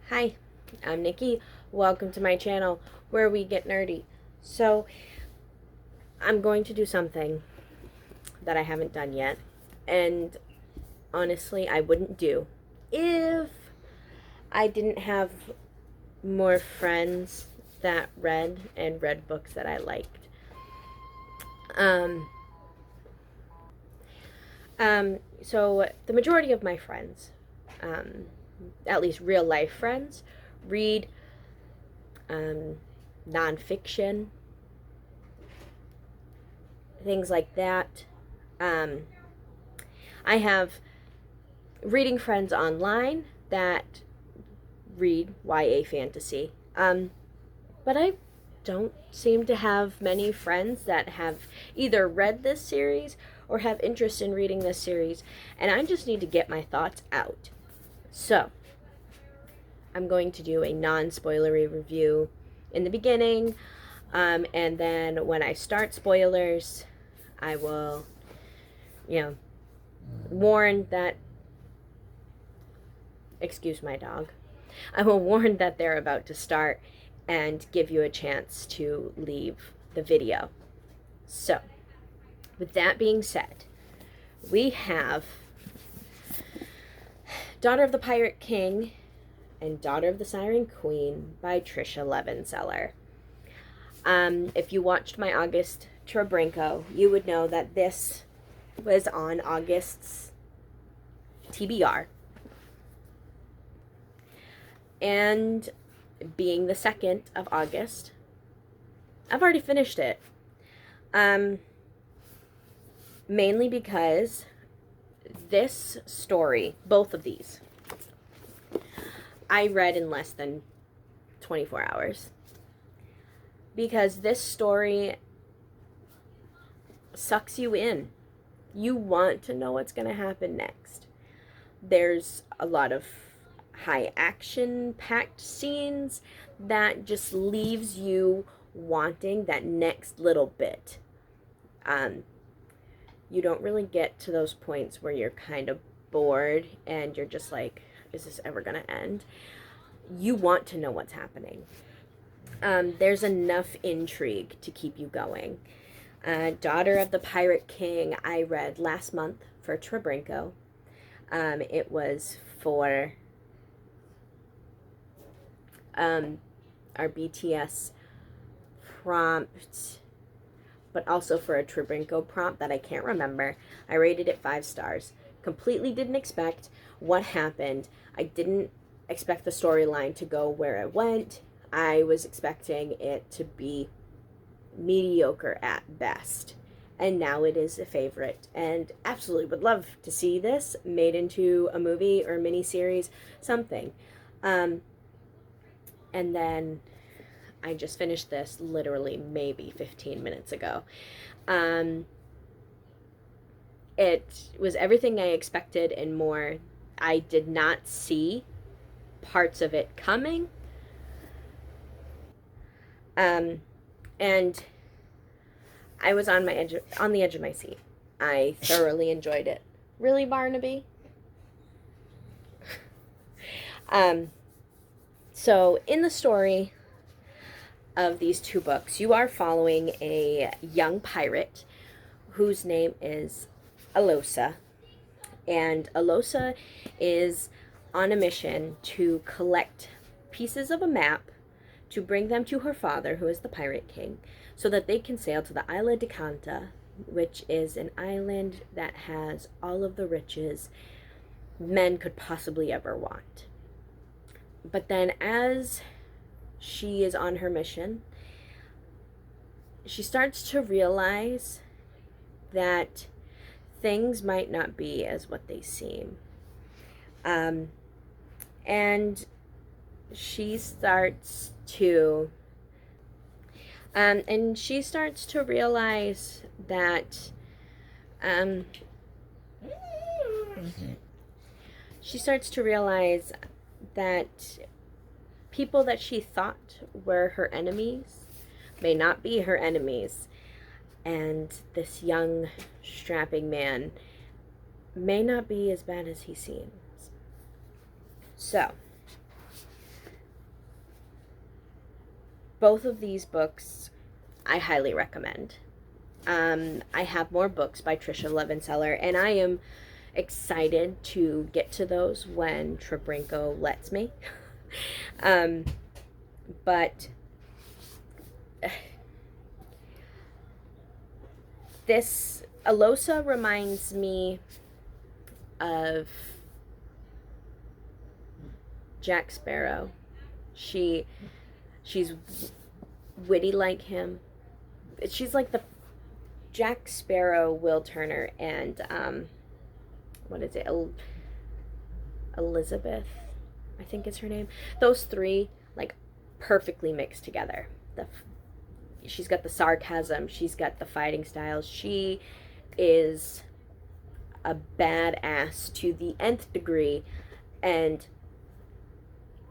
Hi, I'm Nikki. Welcome to my channel where we get nerdy. So, I'm going to do something that I haven't done yet, and honestly, I wouldn't do if I didn't have more friends that read books that I liked. Um, so the majority of my friends, um, at least real life friends, read nonfiction, things like that. Um, I have reading friends online that read YA fantasy. But I don't seem to have many friends that have either read this series or have interest in reading this series, and I just need to get my thoughts out. So, I'm going to do a non-spoilery review in the beginning, and then when I start spoilers, I will, warn that, excuse my dog, I will warn that they're about to start and give you a chance to leave the video. So, with that being said, we have Daughter of the Pirate King and Daughter of the Siren Queen by Tricia Levenseller. If you watched my August Trebrinko, you would know that this was on August's TBR. And being the 2nd of August, I've already finished it. Mainly because this story, both of these, I read in less than 24 hours. Because this story sucks you in. You want to know what's going to happen next. There's a lot of high action packed scenes that just leaves you wanting that next little bit. You don't really get to those points where you're kind of bored and you're just like, is this ever gonna end? You want to know what's happening. There's enough intrigue to keep you going. Daughter of the Pirate King I read last month for Trebrinko. It was for our BTS prompt, but also for a Trebrinko prompt that I can't remember. I rated it 5 stars. Completely didn't expect what happened. I didn't expect the storyline to go where it went. I was expecting it to be mediocre at best. And now it is a favorite. And absolutely would love to see this made into a movie or a miniseries, something. And then I just finished this literally maybe 15 minutes ago. It was everything I expected and more. I did not see parts of it coming. And I was on the edge of my seat. I thoroughly enjoyed it. Really, Barnaby? So in the story of these two books, you are following a young pirate whose name is Alosa. And Alosa is on a mission to collect pieces of a map to bring them to her father, who is the Pirate King, so that they can sail to the Isla de Canta, which is an island that has all of the riches men could possibly ever want. But then as she is on her mission, she starts to realize that things might not be as what they seem. And she starts to realize that people that she thought were her enemies may not be her enemies, and this young strapping man may not be as bad as he seems. So both of these books I highly recommend. I have more books by Tricia Levenseller, and I am excited to get to those when Trebrinko lets me. But this Alosa reminds me of Jack Sparrow. She's witty like him. She's like the Jack Sparrow, Will Turner, and what is it? Elizabeth, I think is her name. Those three, like, perfectly mixed together. She's got the sarcasm, she's got the fighting styles. She is a badass to the nth degree, and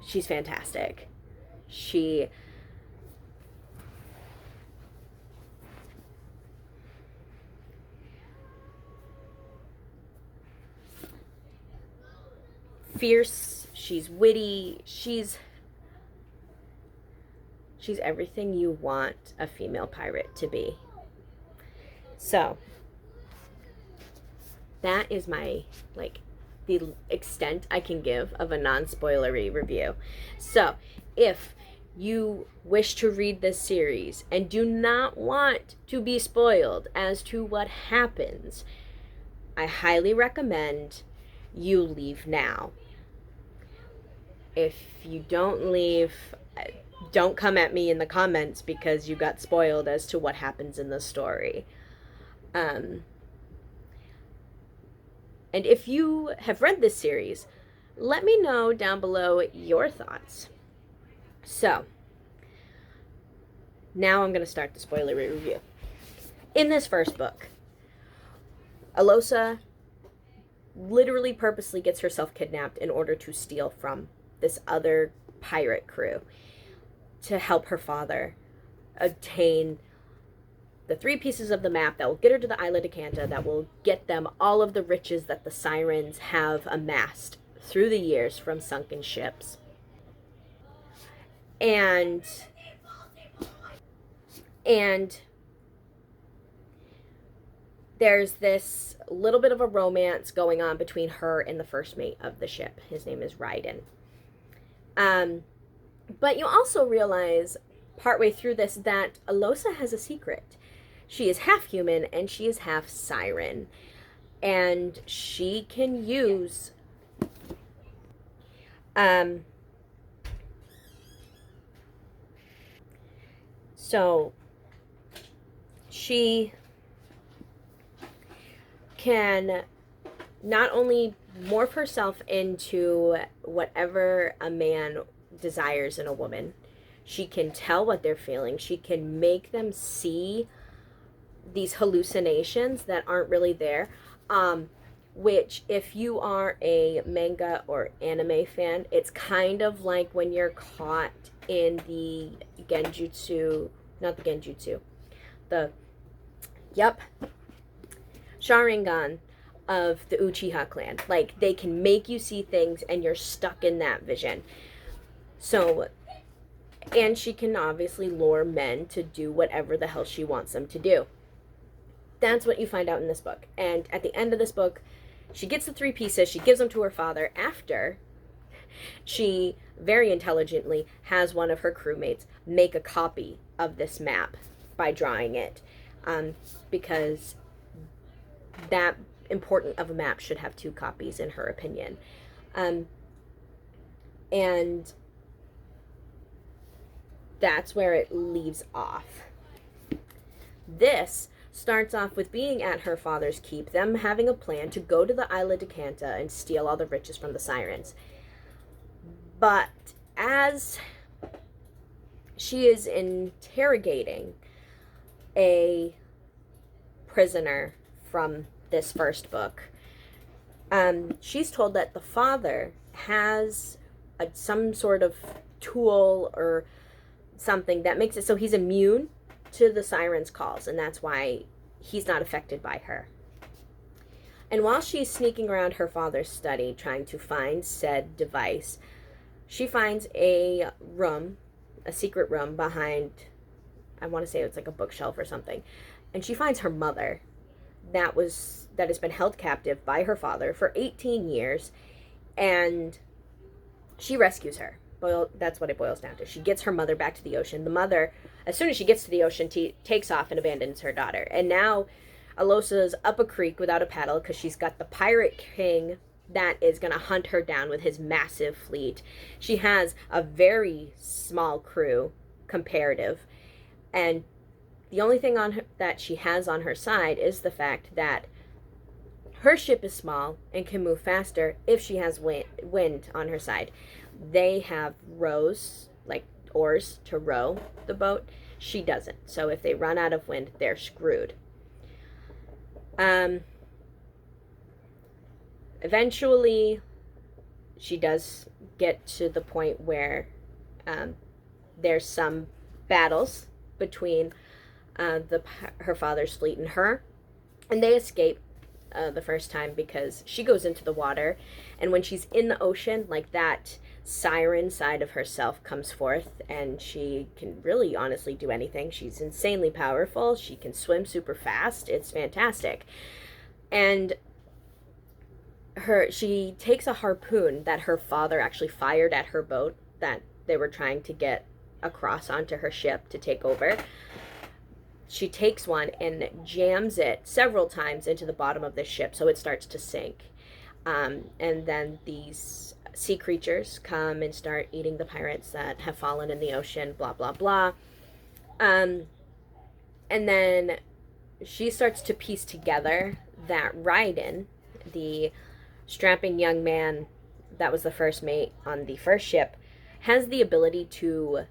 she's fantastic. She fierce, she's witty, she's everything you want a female pirate to be. So that is my, like, the extent I can give of a non-spoilery review. So if you wish to read this series and do not want to be spoiled as to what happens, I highly recommend you leave now. If you don't leave, don't come at me in the comments because you got spoiled as to what happens in the story. And if you have read this series, let me know down below your thoughts. So, now I'm going to start the spoilery review. In this first book, Alosa literally purposely gets herself kidnapped in order to steal from this other pirate crew to help her father obtain the 3 pieces of the map that will get her to the Isla de Canta, that will get them all of the riches that the Sirens have amassed through the years from sunken ships. And there's this little bit of a romance going on between her and the first mate of the ship. His name is Raiden. But you also realize partway through this that Alosa has a secret. She is half human and she is half siren. And she can use so she can not only morph herself into whatever a man desires in a woman, she can tell what they're feeling, she can make them see these hallucinations that aren't really there, which, if you are a manga or anime fan, it's kind of like when you're caught in the genjutsu, not the genjutsu, the Sharingan of the Uchiha clan. Like, they can make you see things and you're stuck in that vision. So, and she can obviously lure men to do whatever the hell she wants them to do. That's what you find out in this book. And at the end of this book, she gets the 3 pieces, she gives them to her father after she very intelligently has one of her crewmates make a copy of this map by drawing it. Because that important of a map should have 2 copies, in her opinion. And that's where it leaves off. This starts off with being at her father's keep, them having a plan to go to the Isla de Canta and steal all the riches from the Sirens. But as she is interrogating a prisoner from this first book, she's told that the father has some sort of tool or something that makes it so he's immune to the Sirens' calls, and that's why he's not affected by her. And while she's sneaking around her father's study trying to find said device, she finds a room a secret room behind, I want to say it's like a bookshelf or something, and she finds her mother that has been held captive by her father for 18 years, and she rescues her. That's what it boils down to. She gets her mother back to the ocean. The mother, as soon as she gets to the ocean, takes off and abandons her daughter. And now Alosa's up a creek without a paddle because she's got the pirate king that is going to hunt her down with his massive fleet. She has a very small crew, comparative, and the only thing that she has on her side is the fact that her ship is small and can move faster if she has wind on her side. They have rows, like oars, to row the boat. She doesn't. So if they run out of wind, they're screwed. Eventually, she does get to the point where there's some battles between her father's fleet and her, and they escape the first time because she goes into the water, and when she's in the ocean, like, that siren side of herself comes forth, and she can really honestly do anything. She's insanely powerful. She can swim super fast. It's fantastic. And she takes a harpoon that her father actually fired at her boat that they were trying to get across onto her ship to take over. She takes one and jams it several times into the bottom of the ship so it starts to sink. And then these sea creatures come and start eating the pirates that have fallen in the ocean, blah, blah, blah. And then she starts to piece together that Raiden, the strapping young man that was the first mate on the first ship, has the ability to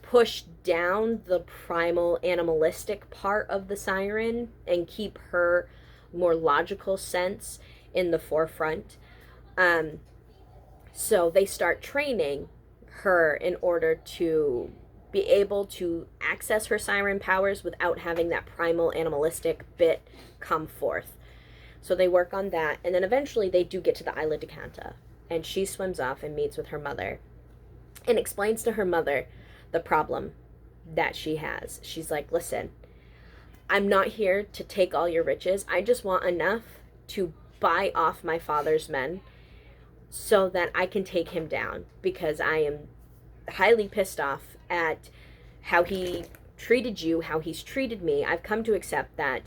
push down the primal animalistic part of the siren and keep her more logical sense in the forefront. So they start training her in order to be able to access her siren powers without having that primal animalistic bit come forth. So they work on that, and then eventually they do get to the Isla de Canta, and she swims off and meets with her mother and explains to her mother the problem that she has. She's like, listen, I'm not here to take all your riches. I just want enough to buy off my father's men so that I can take him down, because I am highly pissed off at how he treated you, how he's treated me. I've come to accept that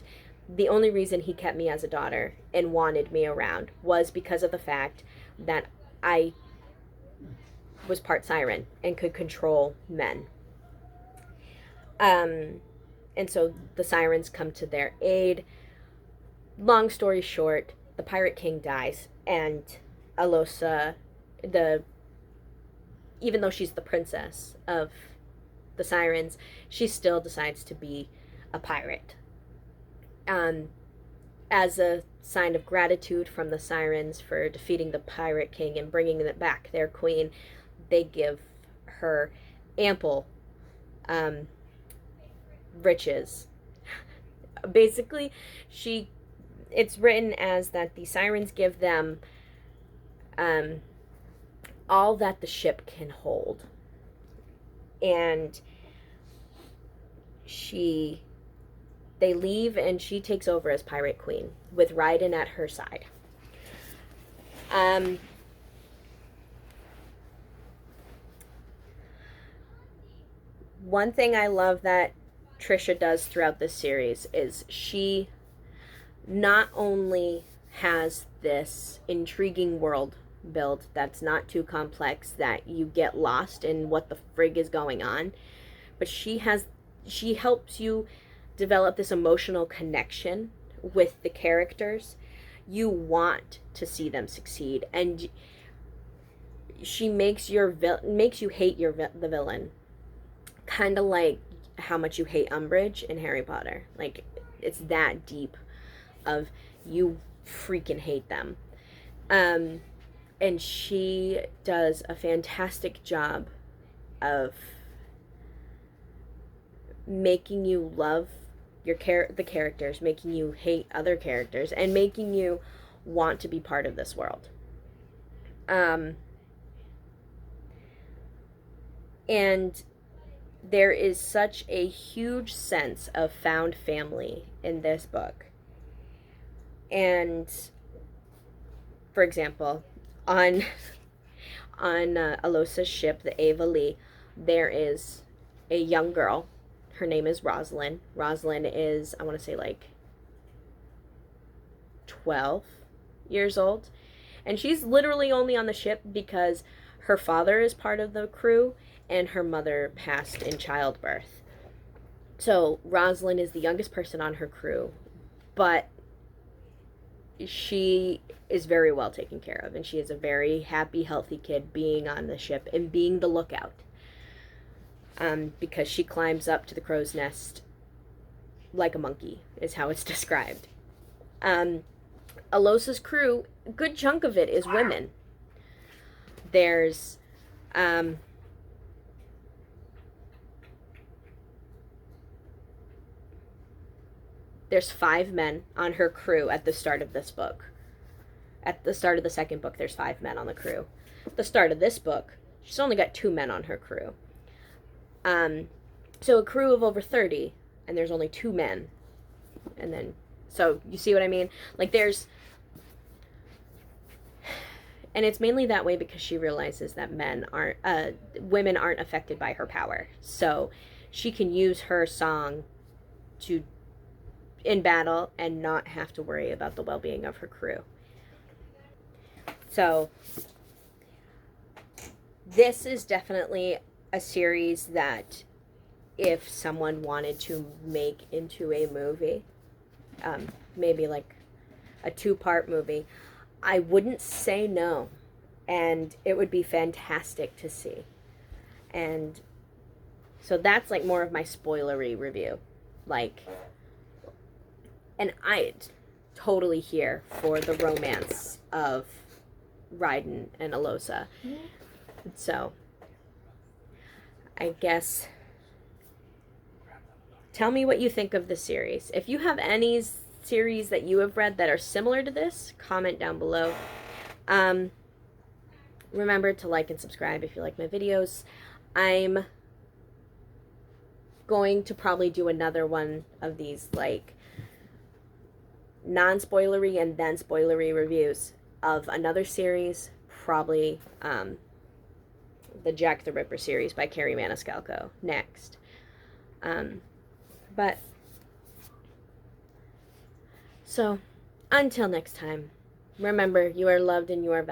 the only reason he kept me as a daughter and wanted me around was because of the fact that I was part siren and could control men. And so the sirens come to their aid. Long story short, the Pirate King dies, and Alosa, even though she's the princess of the sirens, she still decides to be a pirate. As a sign of gratitude from the sirens for defeating the Pirate King and bringing them back their queen, they give her ample riches. Basically, it's written as that the sirens give them all that the ship can hold. And they leave, and she takes over as Pirate Queen with Raiden at her side. One thing I love that Tricia does throughout this series is she not only has this intriguing world build that's not too complex that you get lost in what the frig is going on, but she helps you develop this emotional connection with the characters. You want to see them succeed, and she makes you hate the villain, kind of like how much you hate Umbridge in Harry Potter. Like, it's that deep of you freaking hate them. And she does a fantastic job of making you love the characters, making you hate other characters, and making you want to be part of this world. And there is such a huge sense of found family in this book. And, for example, on Alosa's ship, the Ava Lee, there is a young girl. Her name is Rosalind. Rosalind is, I want to say, like 12 years old. And she's literally only on the ship because her father is part of the crew and her mother passed in childbirth. So Rosalind is the youngest person on her crew, but she is very well taken care of, and she is a very happy, healthy kid being on the ship and being the lookout. Because she climbs up to the crow's nest like a monkey, is how it's described. Alosa's crew, a good chunk of it is women. There's there's 5 men on her crew at the start of this book. At the start of the second book, there's 5 men on the crew. At the start of this book, she's only got 2 men on her crew. So a crew of over 30, and there's only 2 men. And then, so you see what I mean? Like there's, and it's mainly that way because she realizes that women aren't affected by her power. So she can use her song in battle and not have to worry about the well-being of her crew. So this is definitely a series that if someone wanted to make into a movie, maybe like a 2-part movie, I wouldn't say no, and it would be fantastic to see. And so that's like more of my spoilery review, like, and I totally here for the romance of Raiden and Alosa. So I guess tell me what you think of the series. If you have any series that you have read that are similar to this, comment down below. Remember to like and subscribe if you like my videos. I'm going to probably do another one of these like non-spoilery and then spoilery reviews of another series, probably the Jack the Ripper series by Carrie Maniscalco next. But so until next time, remember, you are loved and you are valued.